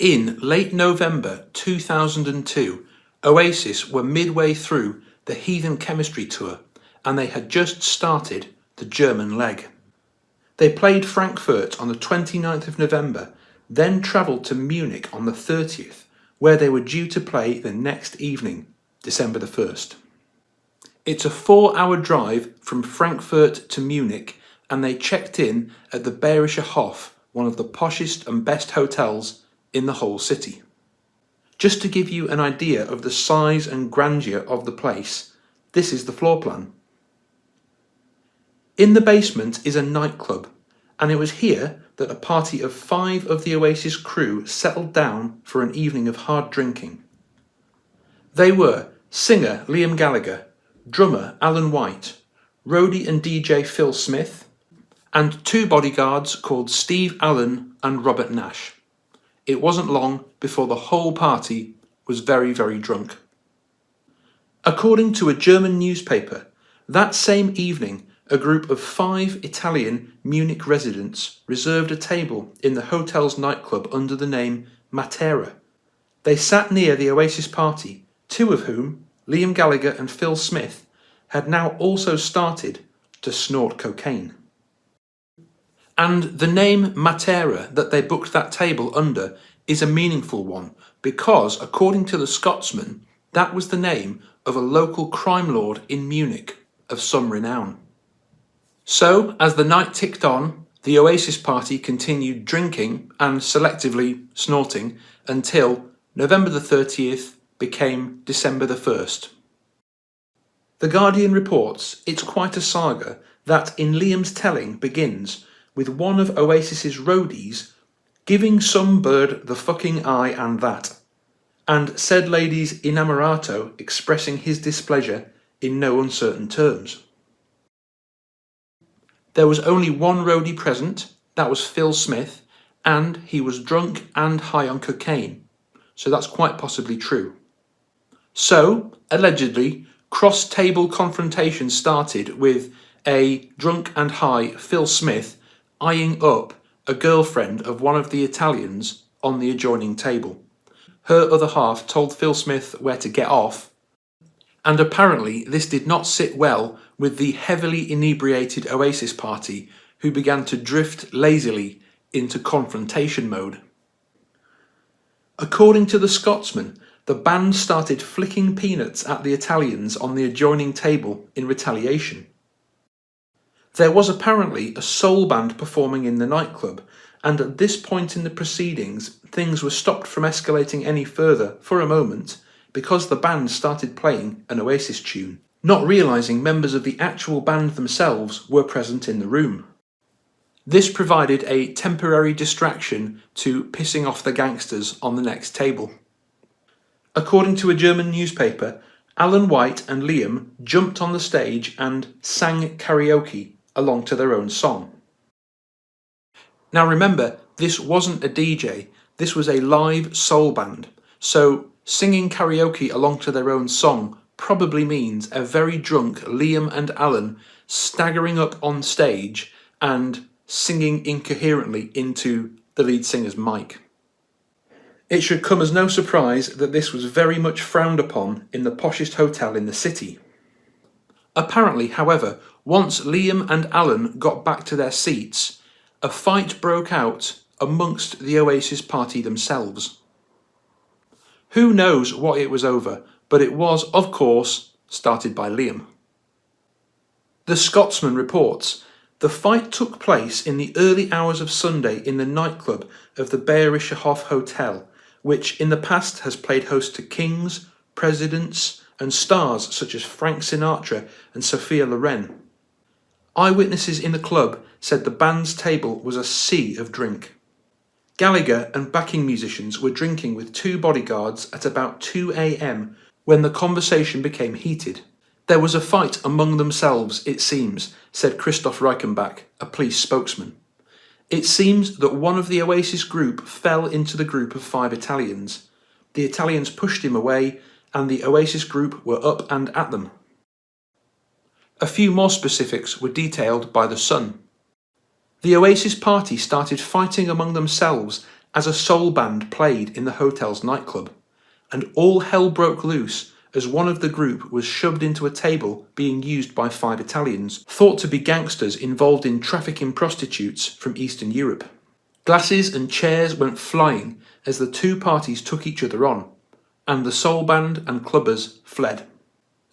In late November 2002, Oasis were midway through the Heathen Chemistry Tour and they had just started the German leg. They played Frankfurt on the 29th of November, then travelled to Munich on the 30th, where they were due to play the next evening, December the 1st. It's a 4-hour drive from Frankfurt to Munich, and they checked in at the Bayerischer Hof, one of the poshest and best hotels in the whole city. Just to give you an idea of the size and grandeur of the place, this is the floor plan. In the basement is a nightclub, and it was here that a party of 5 of the Oasis crew settled down for an evening of hard drinking. They were singer Liam Gallagher, drummer Alan White, roadie and DJ Phil Smith, and 2 bodyguards called Steve Allen and Robert Nash. It wasn't long before the whole party was very, very drunk. According to a German newspaper, that same evening, a group of 5 Italian Munich residents reserved a table in the hotel's nightclub under the name Matera. They sat near the Oasis party, 2 of whom, Liam Gallagher and Phil Smith, had now also started to snort cocaine. And the name Matera that they booked that table under is a meaningful one because, according to the Scotsman, that was the name of a local crime lord in Munich of some renown. So, as the night ticked on, the Oasis party continued drinking and selectively snorting until November the 30th became December the 1st. The Guardian reports it's quite a saga that, in Liam's telling, begins with one of Oasis's roadies giving some bird the fucking eye and that, and said lady's inamorato expressing his displeasure in no uncertain terms. There was only one roadie present, that was Phil Smith, and he was drunk and high on cocaine, so that's quite possibly true. So, allegedly, cross-table confrontation started with a drunk and high Phil Smith eyeing up a girlfriend of one of the Italians on the adjoining table. Her other half told Phil Smith where to get off, and apparently this did not sit well with the heavily inebriated Oasis party, who began to drift lazily into confrontation mode. According to the Scotsman, the band started flicking peanuts at the Italians on the adjoining table in retaliation. There was apparently a soul band performing in the nightclub, and at this point in the proceedings, things were stopped from escalating any further for a moment because the band started playing an Oasis tune, not realising members of the actual band themselves were present in the room. This provided a temporary distraction to pissing off the gangsters on the next table. According to a German newspaper, Alan White and Liam jumped on the stage and sang karaoke along to their own song. Now remember, this wasn't a DJ, this was a live soul band, so singing karaoke along to their own song probably means a very drunk Liam and Alan staggering up on stage and singing incoherently into the lead singer's mic. It should come as no surprise that this was very much frowned upon in the poshest hotel in the city. Apparently, however, once Liam and Alan got back to their seats, a fight broke out amongst the Oasis party themselves. Who knows what it was over, but it was, of course, started by Liam. The Scotsman reports, the fight took place in the early hours of Sunday in the nightclub of the Bayerischer Hof Hotel, which in the past has played host to kings, presidents, and stars such as Frank Sinatra and Sophia Loren. Eyewitnesses in the club said the band's table was a sea of drink. Gallagher and backing musicians were drinking with 2 bodyguards at about 2 a.m. when the conversation became heated. There was a fight among themselves, it seems, said Christoph Reichenbach, a police spokesman. It seems that one of the Oasis group fell into the group of 5 Italians. The Italians pushed him away, and the Oasis group were up and at them. A few more specifics were detailed by The Sun. The Oasis party started fighting among themselves as a soul band played in the hotel's nightclub, and all hell broke loose as one of the group was shoved into a table being used by 5 Italians, thought to be gangsters involved in trafficking prostitutes from Eastern Europe. Glasses and chairs went flying as the two parties took each other on, and the soul band and clubbers fled.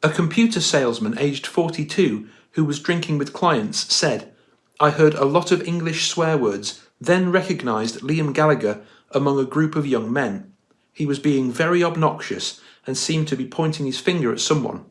A computer salesman aged 42 who was drinking with clients said, "I heard a lot of English swear words, then recognised Liam Gallagher among a group of young men. He was being very obnoxious and seemed to be pointing his finger at someone.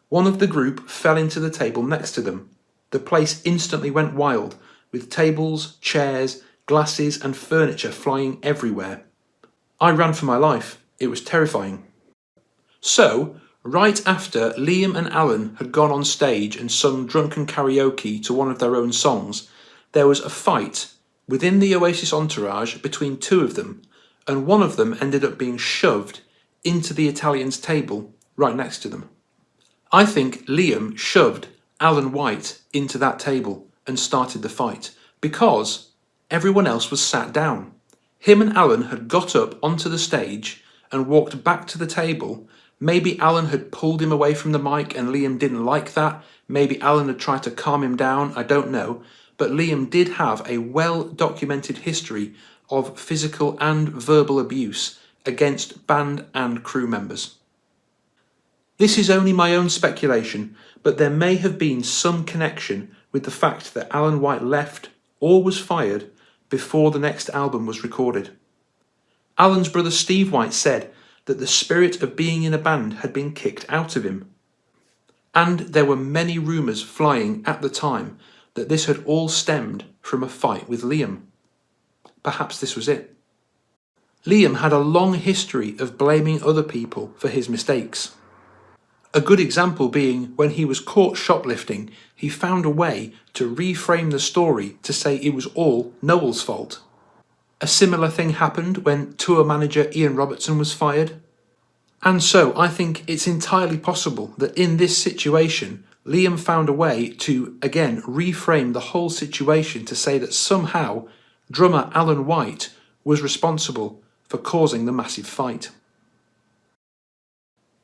One of the group fell into the table next to them. The place instantly went wild, with tables, chairs, glasses and furniture flying everywhere. I ran for my life. It was terrifying." So, right after Liam and Alan had gone on stage and sung drunken karaoke to one of their own songs, there was a fight within the Oasis entourage between 2 of them, and one of them ended up being shoved into the Italian's table right next to them. I think Liam shoved Alan White into that table and started the fight because everyone else was sat down. Him and Alan had got up onto the stage and walked back to the table. Maybe Alan had pulled him away from the mic and Liam didn't like that. Maybe Alan had tried to calm him down, I don't know. But Liam did have a well-documented history of physical and verbal abuse against band and crew members. This is only my own speculation, but there may have been some connection with the fact that Alan White left or was fired before the next album was recorded. Alan's brother Steve White said that the spirit of being in a band had been kicked out of him. And there were many rumours flying at the time that this had all stemmed from a fight with Liam. Perhaps this was it. Liam had a long history of blaming other people for his mistakes. A good example being when he was caught shoplifting, he found a way to reframe the story to say it was all Noel's fault. A similar thing happened when tour manager Ian Robertson was fired. And so I think it's entirely possible that in this situation, Liam found a way to, again, reframe the whole situation to say that somehow drummer Alan White was responsible for causing the massive fight.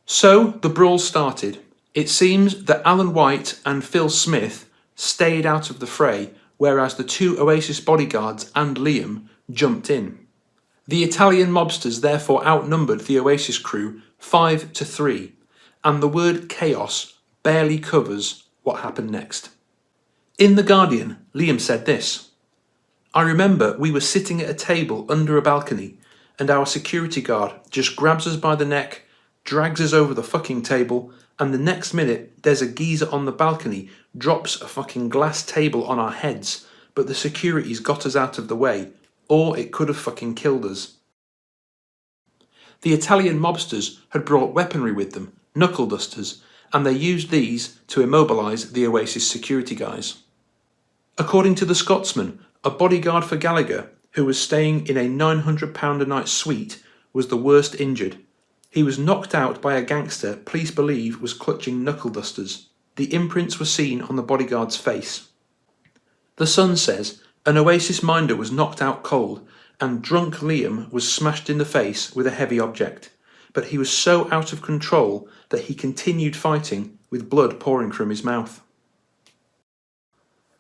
So the brawl started. It seems that Alan White and Phil Smith stayed out of the fray, whereas the 2 Oasis bodyguards and Liam jumped in. The Italian mobsters therefore outnumbered the Oasis crew 5-3, and the word chaos barely covers what happened next. In The Guardian, Liam said this: "I remember we were sitting at a table under a balcony, and our security guard just grabs us by the neck, drags us over the fucking table, and the next minute there's a geezer on the balcony drops a fucking glass table on our heads, but the security's got us out of the way, or it could have fucking killed us." The Italian mobsters had brought weaponry with them, knuckle dusters, and they used these to immobilise the Oasis security guys. According to the Scotsman, a bodyguard for Gallagher, who was staying in a £900 a night suite, was the worst injured. He was knocked out by a gangster police believe was clutching knuckle dusters. The imprints were seen on the bodyguard's face. The Sun says an Oasis minder was knocked out cold and drunk Liam was smashed in the face with a heavy object, but he was so out of control that he continued fighting with blood pouring from his mouth.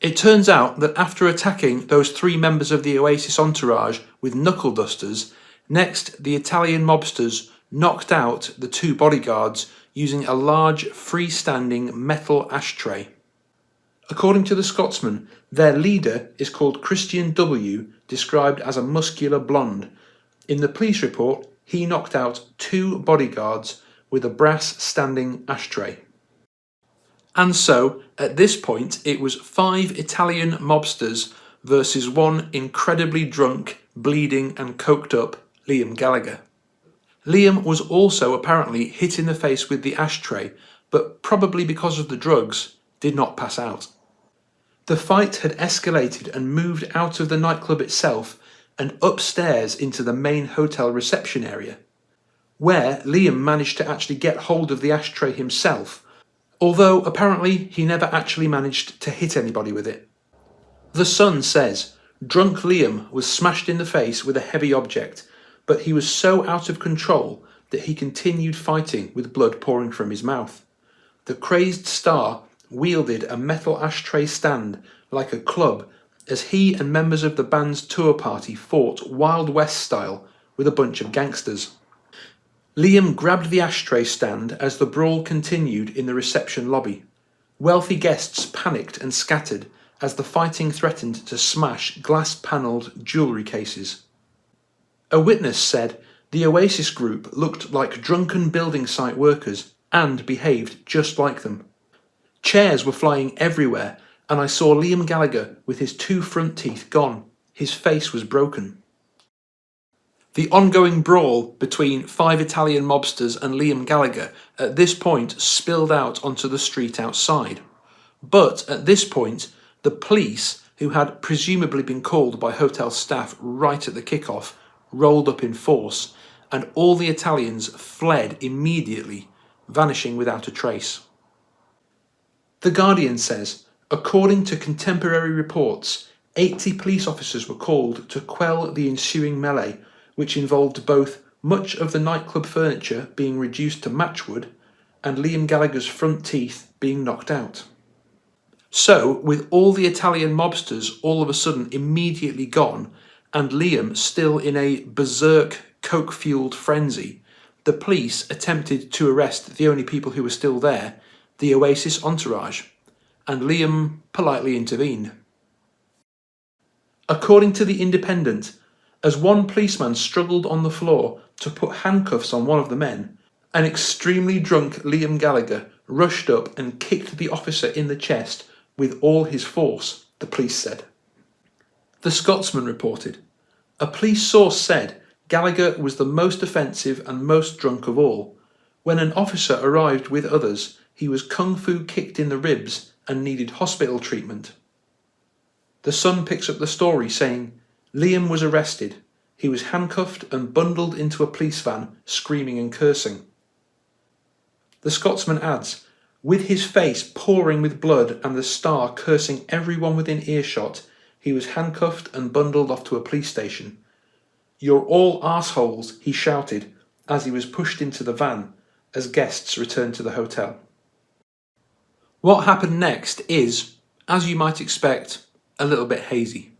It turns out that after attacking those 3 members of the Oasis entourage with knuckle dusters, next the Italian mobsters knocked out the 2 bodyguards using a large freestanding metal ashtray. According to the Scotsman, their leader is called Christian W., described as a muscular blonde. In the police report, he knocked out 2 bodyguards with a brass standing ashtray. And so, at this point, it was 5 Italian mobsters versus 1 incredibly drunk, bleeding and coked up Liam Gallagher. Liam was also apparently hit in the face with the ashtray, but probably because of the drugs, did not pass out. The fight had escalated and moved out of the nightclub itself and upstairs into the main hotel reception area, where Liam managed to actually get hold of the ashtray himself, although apparently he never actually managed to hit anybody with it. The Sun says, Drunk Liam was smashed in the face with a heavy object, but he was so out of control that he continued fighting with blood pouring from his mouth. The crazed star wielded a metal ashtray stand like a club as he and members of the band's tour party fought Wild West style with a bunch of gangsters. Liam grabbed the ashtray stand as the brawl continued in the reception lobby. Wealthy guests panicked and scattered as the fighting threatened to smash glass-panelled jewellery cases. A witness said the Oasis group looked like drunken building site workers and behaved just like them. Chairs were flying everywhere, and I saw Liam Gallagher with his 2 front teeth gone. His face was broken. The ongoing brawl between 5 Italian mobsters and Liam Gallagher at this point spilled out onto the street outside. But at this point, the police, who had presumably been called by hotel staff right at the kickoff, rolled up in force, and all the Italians fled immediately, vanishing without a trace. The Guardian says, according to contemporary reports, 80 police officers were called to quell the ensuing melee, which involved both much of the nightclub furniture being reduced to matchwood and Liam Gallagher's front teeth being knocked out. So, with all the Italian mobsters all of a sudden immediately gone, and Liam still in a berserk, coke-fueled frenzy, the police attempted to arrest the only people who were still there, the Oasis entourage, and Liam politely intervened. According to The Independent, as one policeman struggled on the floor to put handcuffs on one of the men, an extremely drunk Liam Gallagher rushed up and kicked the officer in the chest with all his force, the police said. The Scotsman reported, a police source said Gallagher was the most offensive and most drunk of all. When an officer arrived with others, he was kung fu kicked in the ribs and needed hospital treatment. The Sun picks up the story saying, Liam was arrested. He was handcuffed and bundled into a police van, screaming and cursing. The Scotsman adds, with his face pouring with blood and the star cursing everyone within earshot, he was handcuffed and bundled off to a police station. You're all arseholes, he shouted as he was pushed into the van as guests returned to the hotel. What happened next is, as you might expect, a little bit hazy.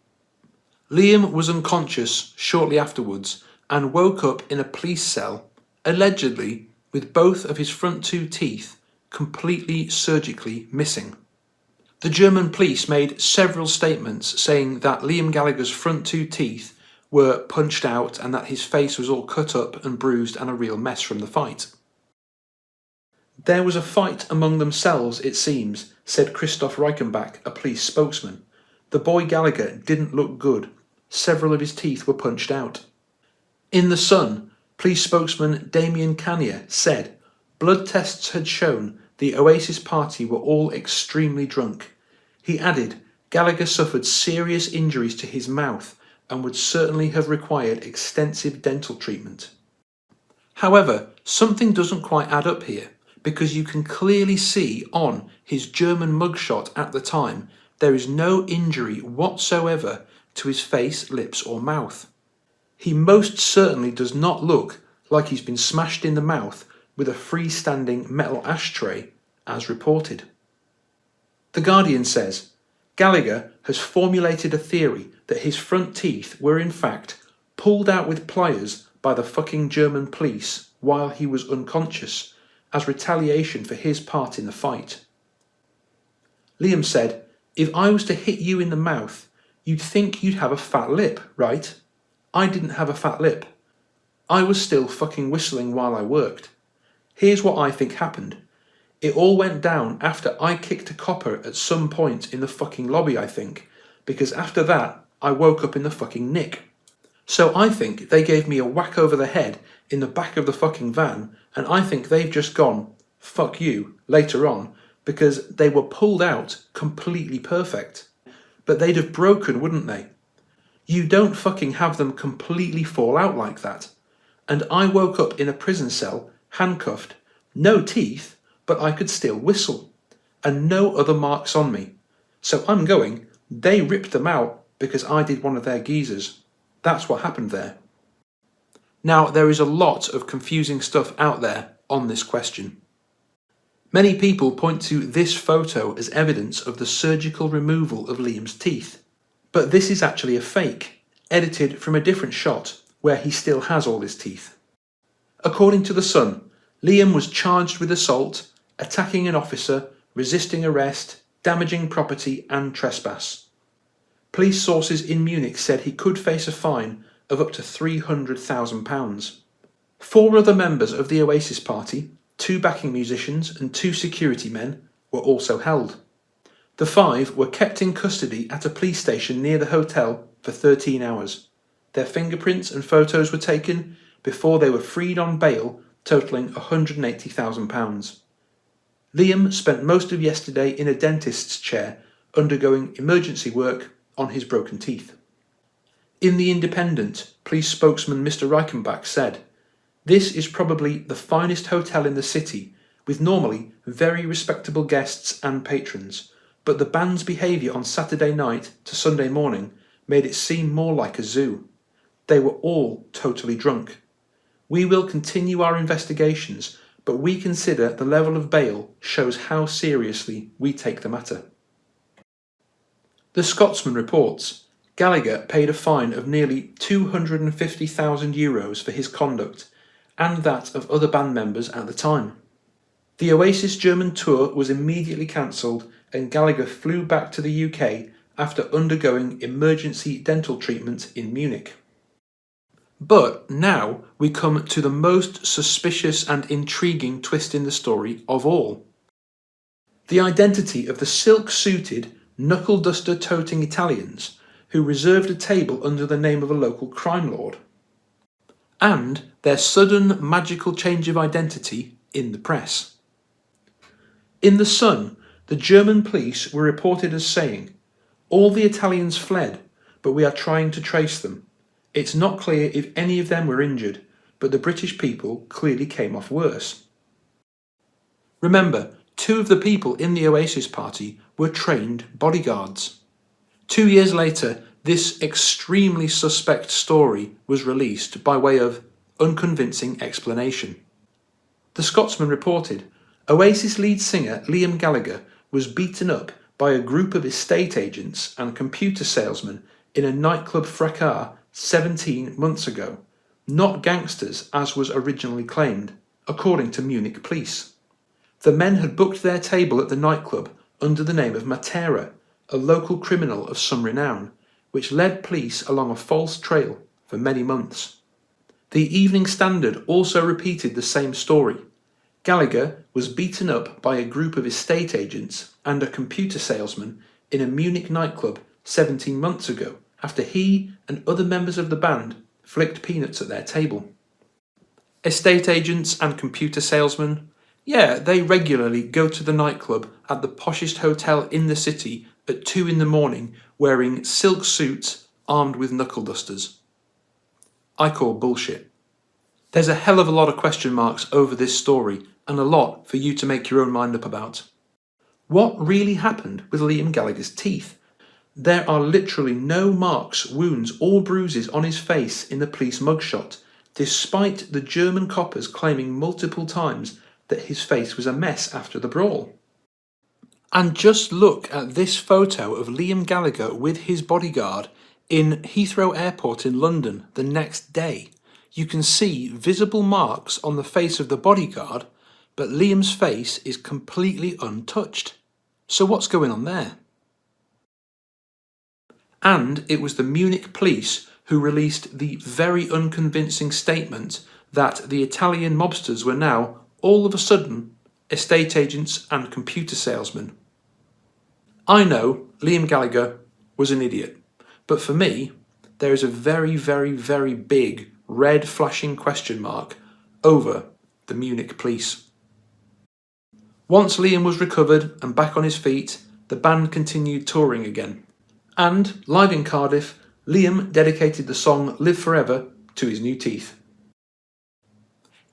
Liam was unconscious shortly afterwards and woke up in a police cell, allegedly with both of his front 2 teeth completely surgically missing. The German police made several statements saying that Liam Gallagher's front 2 teeth were punched out and that his face was all cut up and bruised and a real mess from the fight. There was a fight among themselves, it seems, said Christoph Reichenbach, a police spokesman. The boy Gallagher didn't look good. Several of his teeth were punched out. In The Sun, police spokesman Damien Canier said blood tests had shown the Oasis party were all extremely drunk. He added Gallagher suffered serious injuries to his mouth and would certainly have required extensive dental treatment. However, something doesn't quite add up here, because you can clearly see on his German mugshot at the time there is no injury whatsoever to his face, lips or mouth. He most certainly does not look like he's been smashed in the mouth with a freestanding metal ashtray, as reported. The Guardian says, Gallagher has formulated a theory that his front teeth were in fact pulled out with pliers by the fucking German police while he was unconscious, as retaliation for his part in the fight. Liam said, if I was to hit you in the mouth, you'd think you'd have a fat lip, right? I didn't have a fat lip. I was still fucking whistling while I worked. Here's what I think happened. It all went down after I kicked a copper at some point in the fucking lobby, I think, because after that, I woke up in the fucking nick. So I think they gave me a whack over the head in the back of the fucking van, and I think they've just gone, fuck you, later on, because they were pulled out completely perfect. But they'd have broken, wouldn't they? You don't fucking have them completely fall out like that. And I woke up in a prison cell, handcuffed, no teeth, but I could still whistle, and no other marks on me. So I'm going, they ripped them out, because I did one of their geezers. That's what happened there. Now, there is a lot of confusing stuff out there on this question. Many people point to this photo as evidence of the surgical removal of Liam's teeth. But this is actually a fake, edited from a different shot where he still has all his teeth. According to The Sun, Liam was charged with assault, attacking an officer, resisting arrest, damaging property and trespass. Police sources in Munich said he could face a fine of up to £300,000. 4 other members of the Oasis party, 2 backing musicians and 2 security men, were also held. The 5 were kept in custody at a police station near the hotel for 13 hours. Their fingerprints and photos were taken before they were freed on bail, totalling £180,000. Liam spent most of yesterday in a dentist's chair, undergoing emergency work on his broken teeth. In The Independent, police spokesman Mr. Reichenbach said, "This is probably the finest hotel in the city, with normally very respectable guests and patrons, but the band's behaviour on Saturday night to Sunday morning made it seem more like a zoo. They were all totally drunk. We will continue our investigations, but we consider the level of bail shows how seriously we take the matter." The Scotsman reports, Gallagher paid a fine of nearly €250,000 for his conduct, and that of other band members at the time. The Oasis German tour was immediately cancelled and Gallagher flew back to the UK after undergoing emergency dental treatment in Munich. But now we come to the most suspicious and intriguing twist in the story of all. The identity of the silk-suited, knuckle-duster-toting Italians who reserved a table under the name of a local crime lord. And their sudden magical change of identity in the press. In The Sun, the German police were reported as saying, "All the Italians fled, but we are trying to trace them. It's not clear if any of them were injured, but the British people clearly came off worse." Remember, 2 of the people in the Oasis party were trained bodyguards. 2 years later, this extremely suspect story was released by way of unconvincing explanation. The Scotsman reported, Oasis lead singer Liam Gallagher was beaten up by a group of estate agents and computer salesmen in a nightclub fracas 17 months ago, not gangsters as was originally claimed, according to Munich police. The men had booked their table at the nightclub under the name of Matera, a local criminal of some renown, which led police along a false trail for many months. The Evening Standard also repeated the same story. Gallagher was beaten up by a group of estate agents and a computer salesman in a Munich nightclub 17 months ago after he and other members of the band flicked peanuts at their table. Estate agents and computer salesmen, yeah, they regularly go to the nightclub at the poshest hotel in the city at 2 in the morning wearing silk suits armed with knuckle dusters. I call bullshit. There's a hell of a lot of question marks over this story and a lot for you to make your own mind up about. What really happened with Liam Gallagher's teeth? There are literally no marks, wounds or bruises on his face in the police mugshot, despite the German coppers claiming multiple times that his face was a mess after the brawl. And just look at this photo of Liam Gallagher with his bodyguard in Heathrow Airport in London the next day. You can see visible marks on the face of the bodyguard, but Liam's face is completely untouched. So what's going on there? And it was the Munich police who released the very unconvincing statement that the Italian mobsters were now, all of a sudden, estate agents and computer salesmen. I know Liam Gallagher was an idiot, but for me, there is a very, very, very big red flashing question mark over the Munich police. Once Liam was recovered and back on his feet, the band continued touring again. And, live in Cardiff, Liam dedicated the song Live Forever to his new teeth.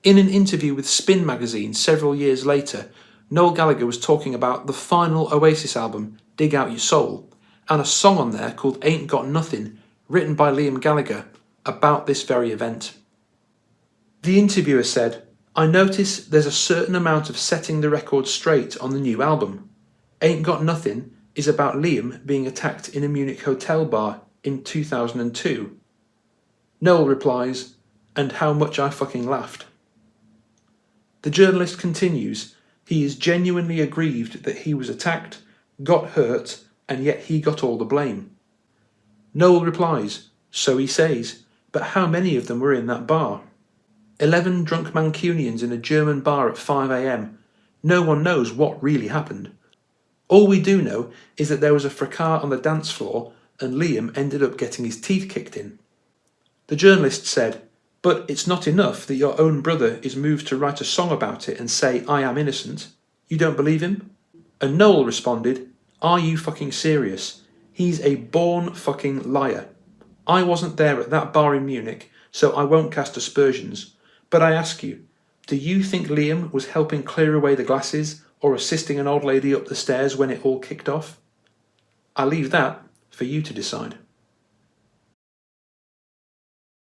In an interview with Spin magazine several years later, Noel Gallagher was talking about the final Oasis album, Dig Out Your Soul, and a song on there called Ain't Got Nothing, written by Liam Gallagher, about this very event. The interviewer said, "I notice there's a certain amount of setting the record straight on the new album. Ain't Got Nothing is about Liam being attacked in a Munich hotel bar in 2002. Noel replies, "And how much I fucking laughed." The journalist continues, he is genuinely aggrieved that he was attacked, got hurt, and yet he got all the blame. Noel replies, "So he says, but how many of them were in that bar? 11 drunk Mancunians in a German bar at 5 a.m. No one knows what really happened. All we do know is that there was a fracas on the dance floor and Liam ended up getting his teeth kicked in." The journalist said, "But it's not enough that your own brother is moved to write a song about it and say, 'I am innocent.' You don't believe him?" And Noel responded, "Are you fucking serious? He's a born fucking liar. I wasn't there at that bar in Munich, so I won't cast aspersions. But I ask you, do you think Liam was helping clear away the glasses or assisting an old lady up the stairs when it all kicked off? I leave that for you to decide."